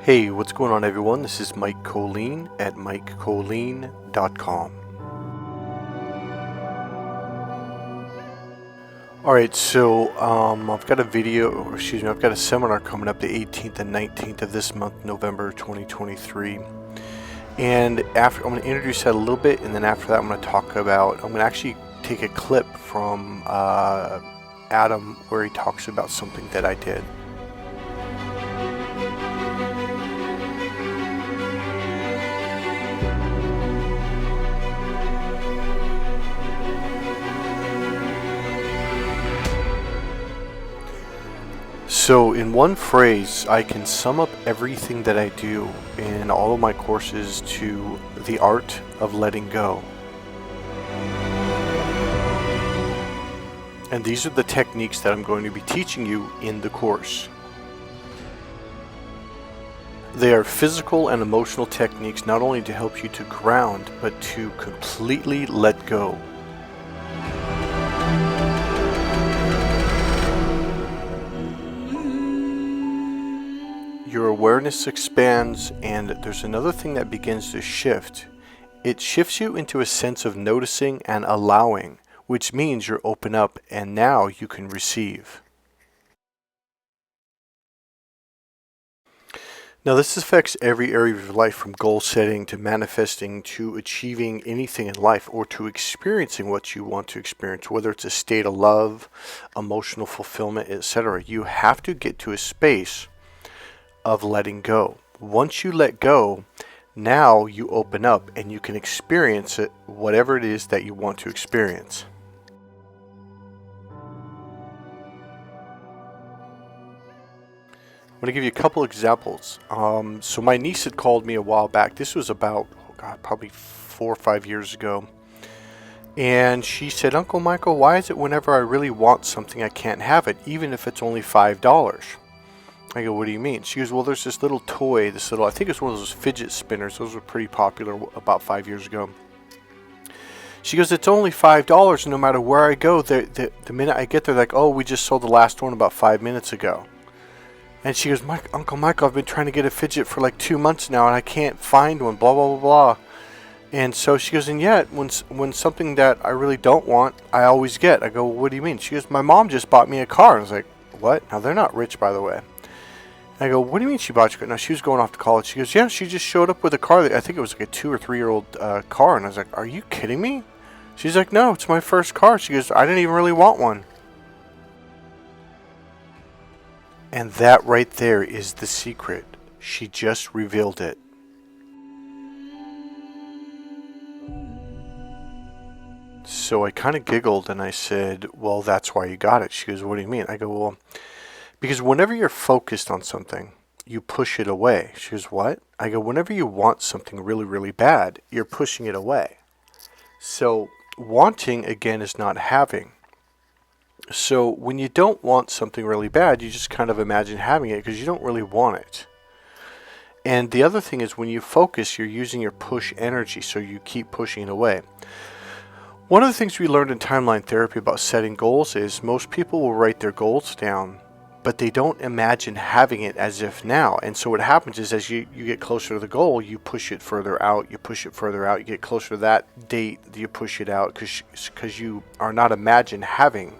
Hey, what's going on everyone? This is Mike Kollin at MikeKollin.com. Alright, so I've got I've got a seminar coming up the 18th and 19th of this month, November 2023. And after, I'm going to introduce that a little bit, and then after that I'm going to actually take a clip from Adam where he talks about something that I did. So in one phrase, I can sum up everything that I do in all of my courses to the art of letting go. And these are the techniques that I'm going to be teaching you in the course. They are physical and emotional techniques not only to help you to ground, but to completely let go. Your awareness expands, and there's another thing that begins to shift. It shifts you into a sense of noticing and allowing, which means you're open up and now you can receive. Now this affects every area of your life, from goal setting to manifesting to achieving anything in life, or to experiencing what you want to experience, whether it's a state of love, emotional fulfillment, etc. You have to get to a space of letting go. Once you let go, now you open up and you can experience it, whatever it is that you want to experience. I'm going to give you a couple examples. So my niece had called me a while back. This was about, probably 4 or 5 years ago. And she said, "Uncle Michael, why is it whenever I really want something I can't have it, even if it's only $5? I go, "What do you mean?" She goes, "Well, there's this little toy, I think it's one of those fidget spinners. Those were pretty popular about 5 years ago." She goes, "It's only $5, and no matter where I go, the minute I get there, like, oh, we just sold the last one about 5 minutes ago." And she goes, "Uncle Michael, I've been trying to get a fidget for like 2 months now, and I can't find one, blah, blah, blah, blah." And so she goes, "And yet, when something that I really don't want, I always get." I go, "Well, what do you mean?" She goes, "My mom just bought me a car." And I was like, "What?" Now, they're not rich, by the way. I go, "What do you mean she bought you a car?" Now, she was going off to college. She goes, "Yeah, she just showed up with a car. I think it was like a 2 or 3 year old car." And I was like, "Are you kidding me?" She's like, "No, it's my first car." She goes, "I didn't even really want one." And that right there is the secret. She just revealed it. So I kind of giggled and I said, "Well, that's why you got it." She goes, "What do you mean?" I go, "Well, because whenever you're focused on something, you push it away." She goes, "What?" I go, "Whenever you want something really, really bad, you're pushing it away." So wanting, again, is not having. So when you don't want something really bad, you just kind of imagine having it because you don't really want it. And the other thing is, when you focus, you're using your push energy, so you keep pushing it away. One of the things we learned in timeline therapy about setting goals is most people will write their goals down, but they don't imagine having it as if now. And so what happens is, as you get closer to the goal, you push it further out, you push it further out, you get closer to that date, you push it out because you are not imagine having.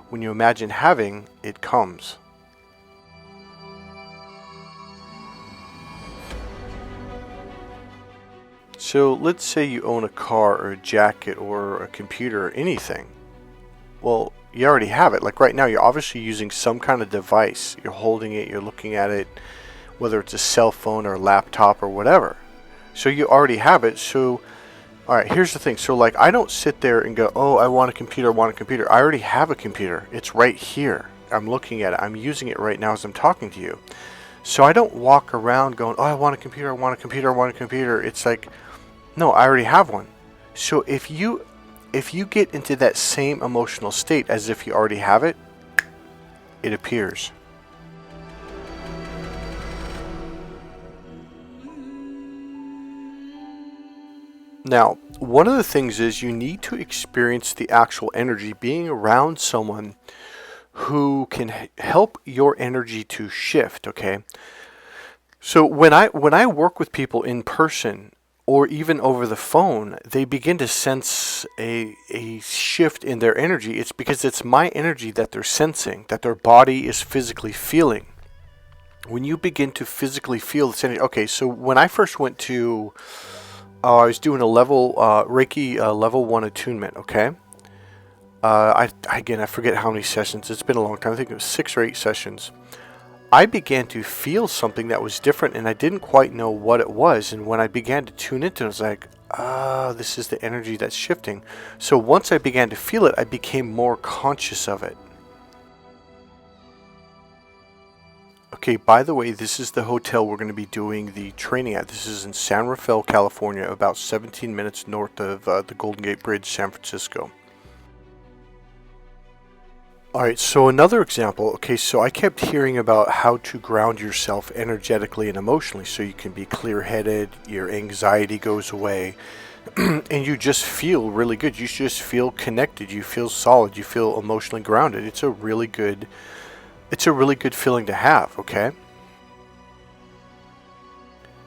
When you imagine having, it comes. So let's say you own a car or a jacket or a computer or anything. Well, you already have it. Like right now, you're obviously using some kind of device. You're holding it, you're looking at it, whether it's a cell phone or a laptop or whatever. So you already have it. So, all right, here's the thing. So like, I don't sit there and go, "Oh, I want a computer, I want a computer." I already have a computer. It's right here. I'm looking at it. I'm using it right now as I'm talking to you. So I don't walk around going, "Oh, I want a computer, I want a computer, I want a computer." It's like, no, I already have one. So if you get into that same emotional state as if you already have it, it appears. Now, one of the things is you need to experience the actual energy, being around someone who can help your energy to shift, okay? So when I work with people in person or even over the phone, they begin to sense a shift in their energy. It's because it's my energy that they're sensing, that their body is physically feeling. When you begin to physically feel this energy, okay, so when I first went to, I was doing a level, Reiki level 1 attunement, okay? I forget how many sessions. It's been a long time. I think it was 6 or 8 sessions. I began to feel something that was different, and I didn't quite know what it was. And when I began to tune into it, I was like, this is the energy that's shifting. So once I began to feel it, I became more conscious of it. Okay, by the way, this is the hotel we're going to be doing the training at. This is in San Rafael, California, about 17 minutes north of the Golden Gate Bridge, San Francisco. Alright, so another example. Okay, so I kept hearing about how to ground yourself energetically and emotionally so you can be clear-headed, your anxiety goes away, and you just feel really good. You just feel connected, you feel solid, you feel emotionally grounded. It's a really good feeling to have, okay?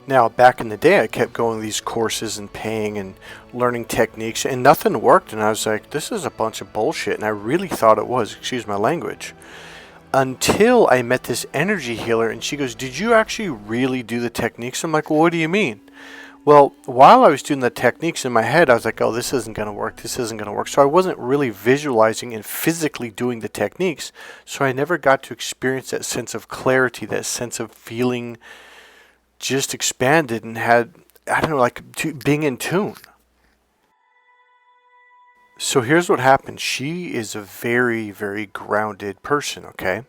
Now, back in the day, I kept going these courses and paying and learning techniques, and nothing worked. And I was like, this is a bunch of bullshit. And I really thought it was, excuse my language. Until I met this energy healer, and she goes, did you actually really do the techniques? I'm like, well, what do you mean? Well, while I was doing the techniques in my head, I was like, oh, this isn't going to work. This isn't going to work. So I wasn't really visualizing and physically doing the techniques. So I never got to experience that sense of clarity, that sense of feeling just expanded and had, I don't know, like being in tune. So here's what happened. She is a very, very grounded person, okay?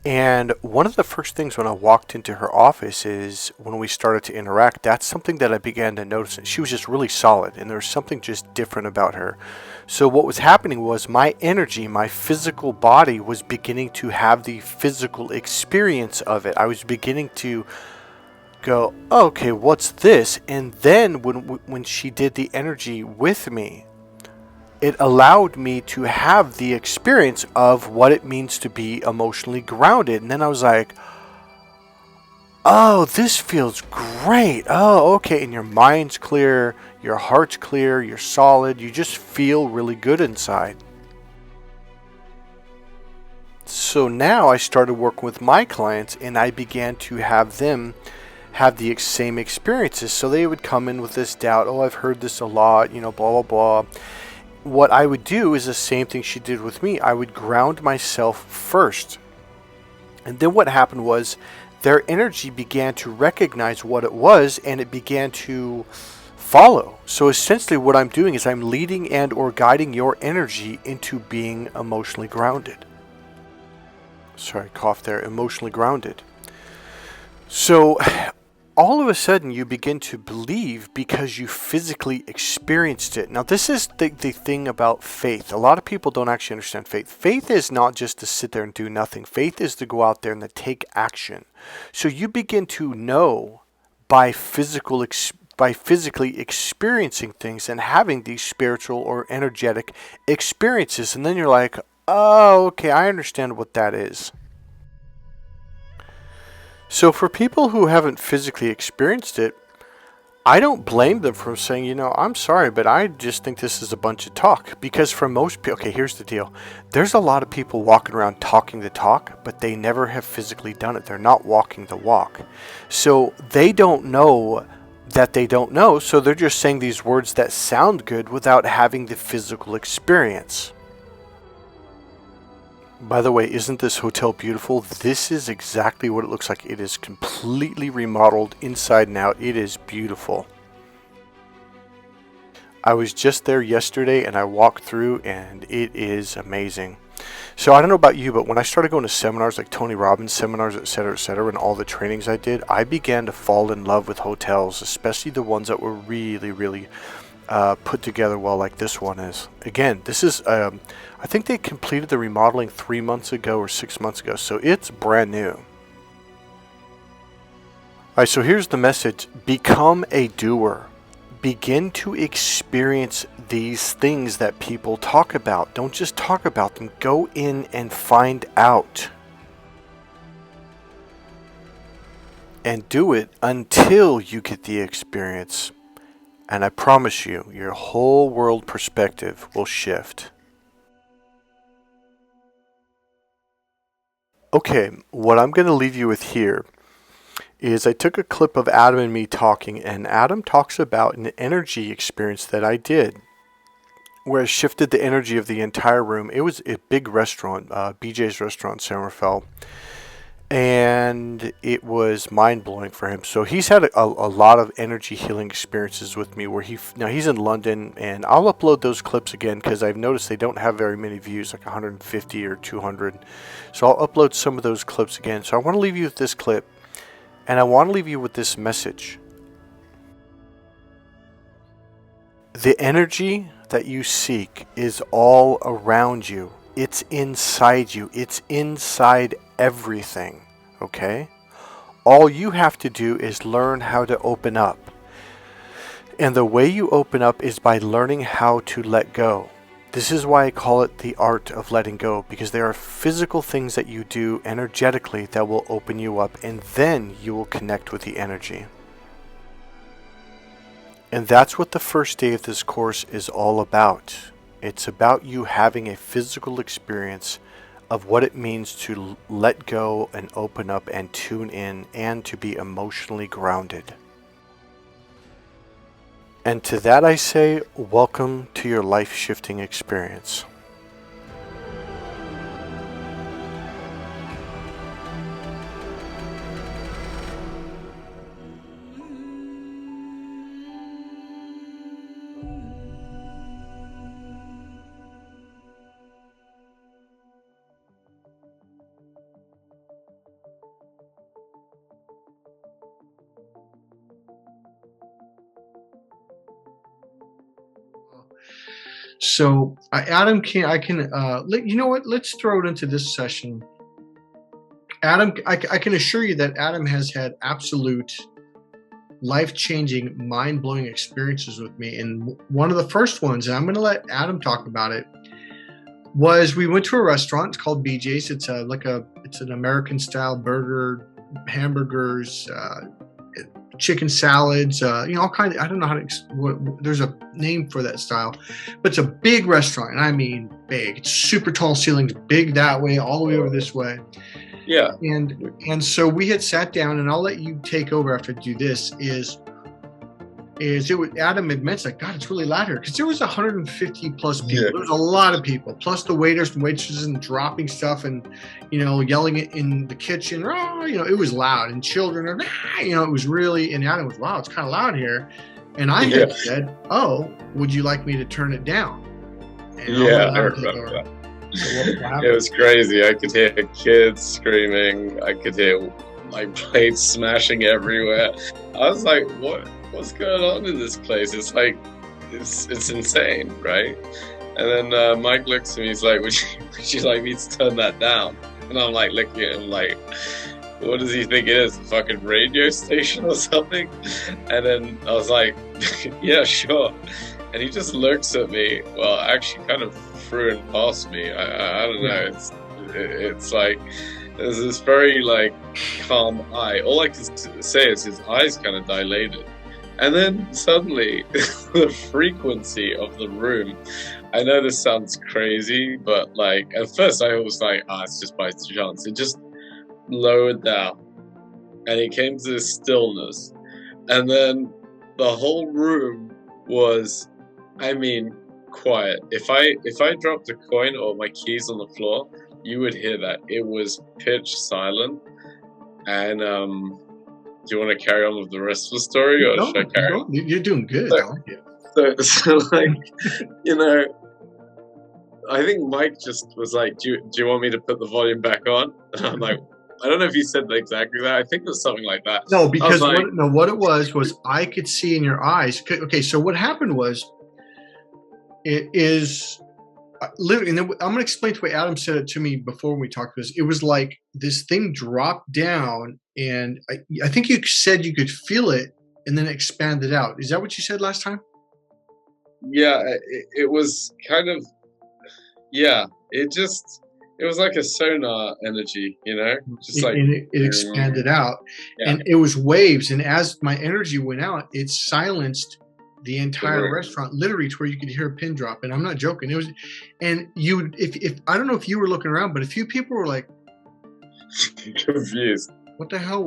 And one of the first things when I walked into her office is when we started to interact, that's something that I began to notice. She was just really solid, and there was something just different about her. So what was happening was my energy, my physical body was beginning to have the physical experience of it. I was beginning to go, oh, okay, what's this? And then when she did the energy with me, it allowed me to have the experience of what it means to be emotionally grounded. And then I was like, oh, this feels great. Oh, okay. And your mind's clear, your heart's clear, you're solid. You just feel really good inside. So now I started working with my clients, and I began to have them have the same experiences. So they would come in with this doubt, oh, I've heard this a lot, blah, blah, blah. What I would do is the same thing she did with me. I would ground myself first. And then what happened was their energy began to recognize what it was, and it began to follow. So essentially what I'm doing is I'm leading and or guiding your energy into being emotionally grounded. Sorry, cough there. Emotionally grounded. So all of a sudden you begin to believe because you physically experienced it. Now this is the thing about faith. A lot of people don't actually understand faith. Faith is not just to sit there and do nothing. Faith is to go out there and to take action. So you begin to know by physically experiencing things and having these spiritual or energetic experiences. And then you're like, oh, okay, I understand what that is. So for people who haven't physically experienced it, I don't blame them for saying, I'm sorry, but I just think this is a bunch of talk. Because for most people, okay, here's the deal. There's a lot of people walking around talking the talk, but they never have physically done it. They're not walking the walk. So they don't know that they don't know, so they're just saying these words that sound good without having the physical experience. By the way, isn't this hotel beautiful? This is exactly what it looks like. It is completely remodeled inside and out. It is beautiful. I was just there yesterday and I walked through and it is amazing. So I don't know about you, but when I started going to seminars like Tony Robbins seminars, etc., and all the trainings I did, I began to fall in love with hotels, especially the ones that were really, really put together well, like this one is. Again, this is, I think they completed the remodeling 3 months ago or 6 months ago, so it's brand new. Alright, so here's the message. Become a doer. Begin to experience these things that people talk about. Don't just talk about them. Go in and find out. and do it until you get the experience. And I promise you, your whole world perspective will shift. Okay, what I'm going to leave you with here is I took a clip of Adam and me talking, and Adam talks about an energy experience that I did where I shifted the energy of the entire room. It was a big restaurant, BJ's restaurant, San Rafael, and it was mind-blowing for him. So he's had a lot of energy healing experiences with me where now he's in London, and I'll upload those clips again because I've noticed they don't have very many views, like 150 or 200. So I'll upload some of those clips again. So I want to leave you with this clip, and I want to leave you with this message. The energy that you seek is all around you. It's inside you. It's inside everything, okay? All you have to do is learn how to open up. And the way you open up is by learning how to let go. This is why I call it the art of letting go, because there are physical things that you do energetically that will open you up, and then you will connect with the energy. And that's what the first day of this course is all about. It's about you having a physical experience of what it means to let go and open up and tune in and to be emotionally grounded. And to that I say, welcome to your life-shifting experience. So Adam you know what? Let's throw it into this session. Adam, I can assure you that Adam has had absolute life-changing, mind-blowing experiences with me. And one of the first ones, and I'm going to let Adam talk about it, was we went to a restaurant. It's called BJ's. It's an American-style burger, hamburgers, chicken salads, all kinds of, I don't know how to, there's a name for that style, but it's a big restaurant, and I mean big. It's super tall ceilings, big that way, all the way over this way. Yeah. And so we had sat down, and I'll let you take over after I do this, Adam had mentioned, like, God, it's really loud here, because there was 150 plus people. Yeah. There was a lot of people, plus the waiters and waitresses and dropping stuff and, yelling it in the kitchen. It was loud, and children are, it was really, and Adam was, wow, it's kind of loud here. And I had said, oh, would you like me to turn it down? And I remember that. So it was crazy. I could hear kids screaming. I could hear like plates smashing everywhere. I was like, what's going on in this place? It's like, it's insane, right? And then Mike looks at me, he's like, would you like me to turn that down? And I'm like looking at him like, what does he think it is, a fucking radio station or something? And then I was like, yeah, sure. And he just looks at me, well, actually kind of through and past me. I don't know, it's like, there's this very like calm eye. All I can say is his eyes kind of dilated. And then suddenly, the frequency of the room, I know this sounds crazy, but like, at first I was like, it's just by chance. It just lowered down, and it came to this stillness. And then the whole room was, quiet. If I dropped a coin or my keys on the floor, you would hear that. It was pitch silent. And, do you want to carry on with the rest of the story, or should I carry on? You're doing good. So like, I think Mike just was like, do you want me to put the volume back on? And I'm like, I don't know if he said exactly that. I think it was something like that. No, because what it was I could see in your eyes. Okay, so what happened was, it is literally, and then I'm going to explain the way Adam said it to me before we talked about this. It was like this thing dropped down, and I think you said you could feel it, and then expanded out. Is that what you said last time? Yeah, it was kind of, yeah. It it was like a sonar energy, you know, just like and it expanded out, yeah. and it was waves. And as my energy went out, it silenced the entire Right. restaurant, literally, to where you could hear a pin drop. And I'm not joking. It was, and you, if I don't know if you were looking around, but a few people were like confused. What the hell?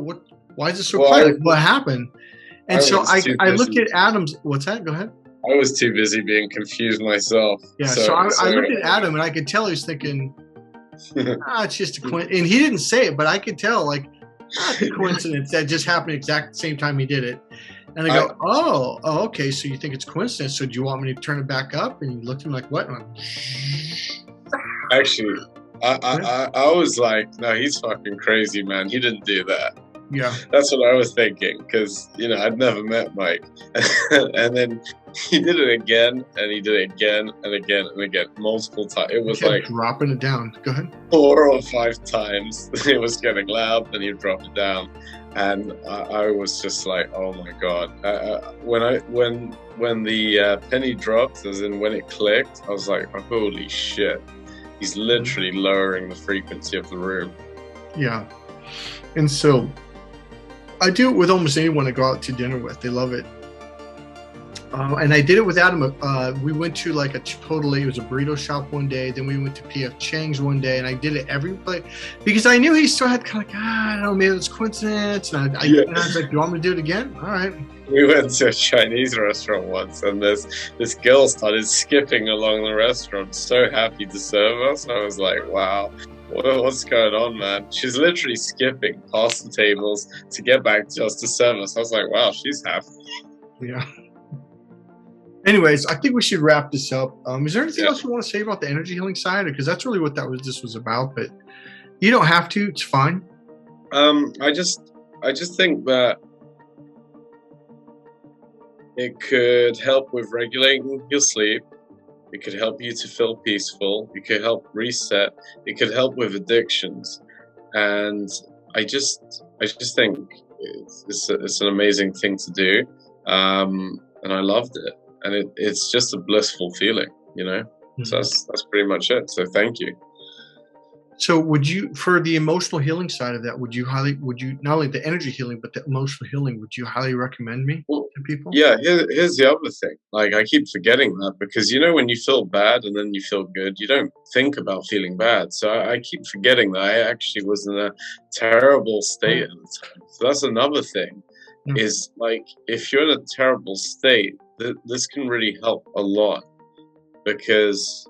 Why is it so quiet? Like, what happened? And so I looked at Adam's. What's that? Go ahead. I was too busy being confused myself. Yeah. So I looked at Adam, and I could tell he was thinking, it's just a coincidence. And he didn't say it, but I could tell, like, it's a coincidence that just happened exact same time he did it. And I go, oh, okay. So you think it's coincidence? So do you want me to turn it back up? And he looked at me like, what? Actually, I was like, no, he's fucking crazy, man. He didn't do that. Yeah. That's what I was thinking, because, you know, I'd never met Mike. And then he did it again, and he did it again, and again, and again, multiple times. It was like dropping it down. Go ahead. 4 or 5 times. It was getting loud, then he'd drop it down. And I was just like, oh my God. When the penny dropped, as in when it clicked, I was like, oh, holy shit. He's literally lowering the frequency of the room. Yeah. And so I do it with almost anyone I go out to dinner with. They love it. And I did it with Adam. We went to like a Chipotle. It was a burrito shop one day. Then we went to P.F. Chang's one day. And I did it every place because I knew he still had kind of like, I don't know, maybe it's coincidence. And I was like, do you want me to do it again? All right. We went to a Chinese restaurant once, and this girl started skipping along the restaurant, so happy to serve us. I was like, wow. What's going on, man? She's literally skipping past the tables to get back just to serve us. I was like, wow, she's happy. Yeah. Anyways, I think we should wrap this up. Is there anything else you want to say about the energy healing side? Because that's really what this was about. But you don't have to. It's fine. I just think that it could help with regulating your sleep. It could help you to feel peaceful. It could help reset. It could help with addictions. And I just think it's an amazing thing to do. And I loved it. And it's just a blissful feeling, you know? Mm-hmm. So that's pretty much it. So thank you. So would you, for the emotional healing side of that, would you not only the energy healing, but the emotional healing, would you highly recommend me to people? Yeah, here's the other thing. Like, I keep forgetting that because, you know, when you feel bad and then you feel good, you don't think about feeling bad. So I keep forgetting that I actually was in a terrible state at the time. So that's another thing is, like, if you're in a terrible state, this can really help a lot because...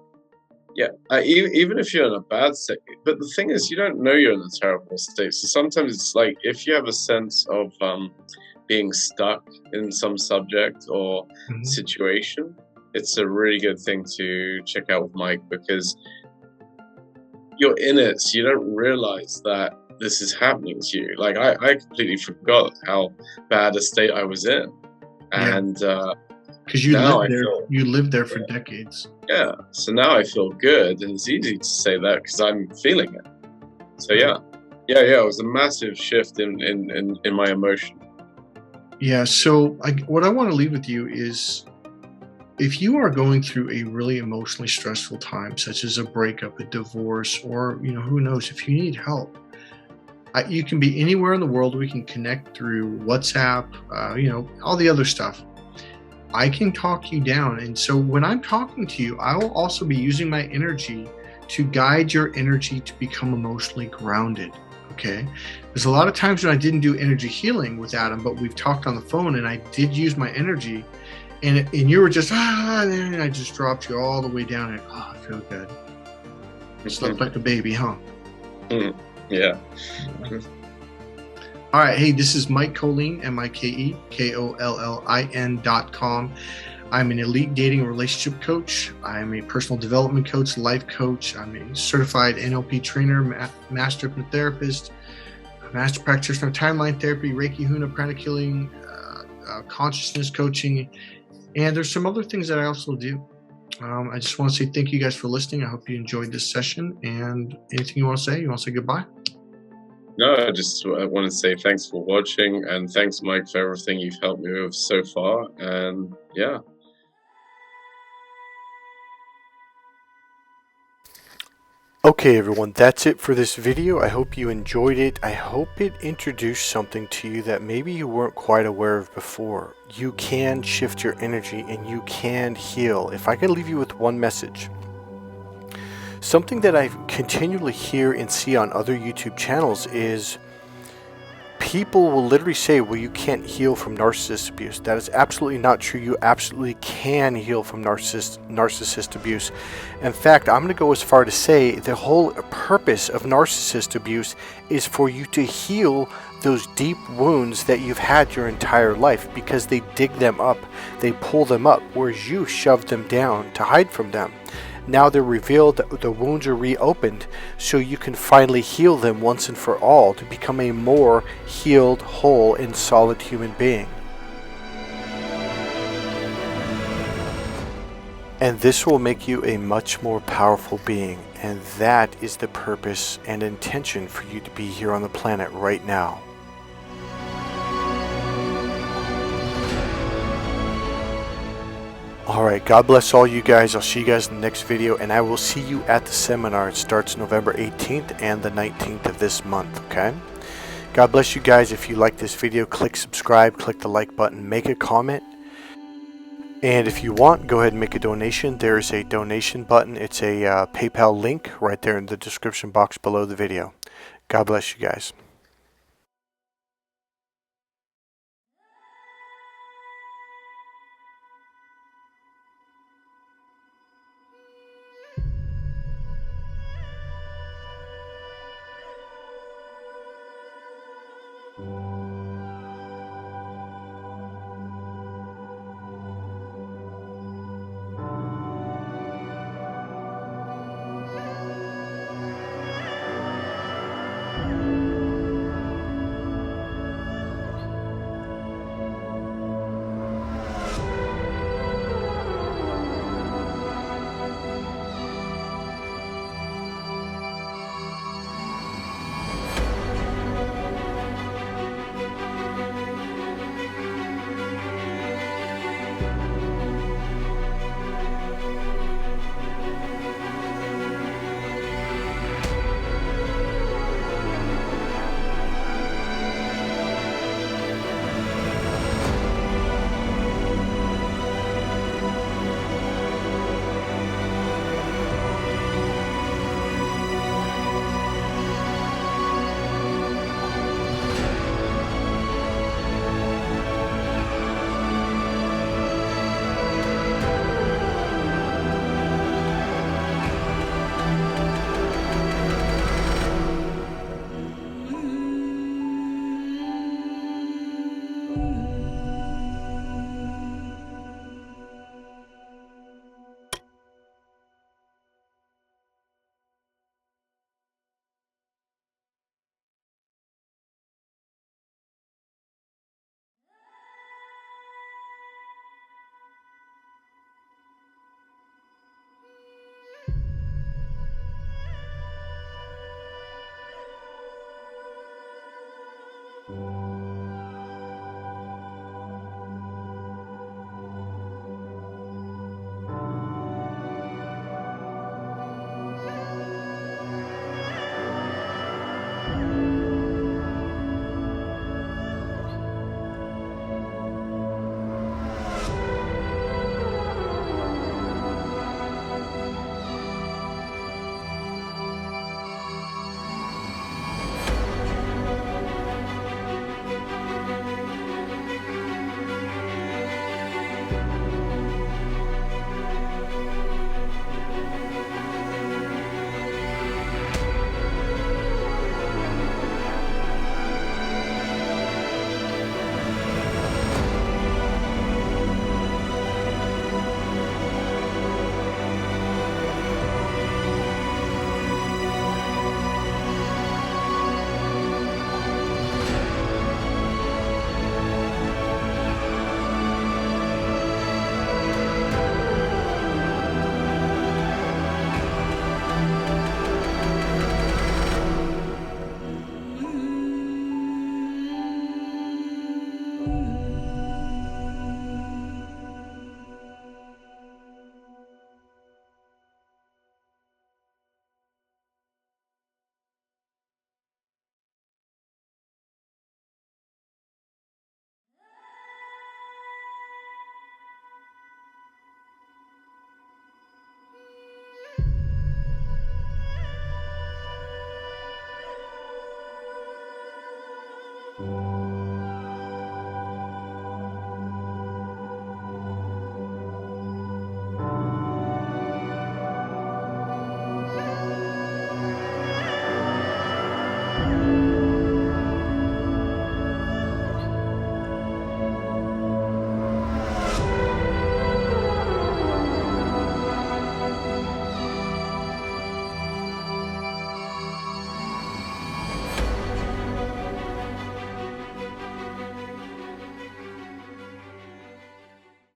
Yeah, even if you're in a bad state, but the thing is, you don't know you're in a terrible state. So sometimes it's like if you have a sense of being stuck in some subject or situation, it's a really good thing to check out with Mike because you're in it, so you don't realize that this is happening to you. Like I completely forgot how bad a state I was in, and because you lived there for decades. Yeah, so now I feel good, and it's easy to say that because I'm feeling it. So yeah, it was a massive shift in my emotion. Yeah, so what I want to leave with you is, if you are going through a really emotionally stressful time, such as a breakup, a divorce, or who knows, if you need help, you can be anywhere in the world. We can connect through WhatsApp, all the other stuff. I can talk you down. And so when I'm talking to you, I will also be using my energy to guide your energy to become emotionally grounded. Okay. There's a lot of times when I didn't do energy healing with Adam, but we've talked on the phone and I did use my energy and you were just, and I just dropped you all the way down and I feel good. You slept like a baby, huh? Yeah. All right. Hey, this is Mike Kollin, MIKE, KOLLIN.com. I'm an elite dating and relationship coach. I'm a personal development coach, life coach. I'm a certified NLP trainer, master hypnotherapist, master practitioner of timeline therapy, Reiki, Huna, pranic healing, consciousness coaching. And there's some other things that I also do. I just want to say thank you guys for listening. I hope you enjoyed this session. And anything you want to say? You want to say goodbye? No, I just want to say thanks for watching and thanks, Mike, for everything you've helped me with so far. And yeah. Okay everyone, that's it for this video. I hope you enjoyed it. I hope it introduced something to you that maybe you weren't quite aware of before. You can shift your energy and you can heal. If I could leave you with one message, something that I continually hear and see on other YouTube channels is people will literally say, well, you can't heal from narcissist abuse. That is absolutely not true. You absolutely can heal from narcissist abuse. In fact, I'm going to go as far to say the whole purpose of narcissist abuse is for you to heal those deep wounds that you've had your entire life, because they dig them up, they pull them up, whereas you shove them down to hide from them. Now they're revealed, the wounds are reopened, so you can finally heal them once and for all to become a more healed, whole, and solid human being. And this will make you a much more powerful being, and that is the purpose and intention for you to be here on the planet right now. Alright, God bless all you guys. I'll see you guys in the next video, and I will see you at the seminar. It starts November 18th and the 19th of this month, okay? God bless you guys. If you like this video, click subscribe, click the like button, make a comment. And if you want, go ahead and make a donation. There is a donation button. It's a PayPal link right there in the description box below the video. God bless you guys.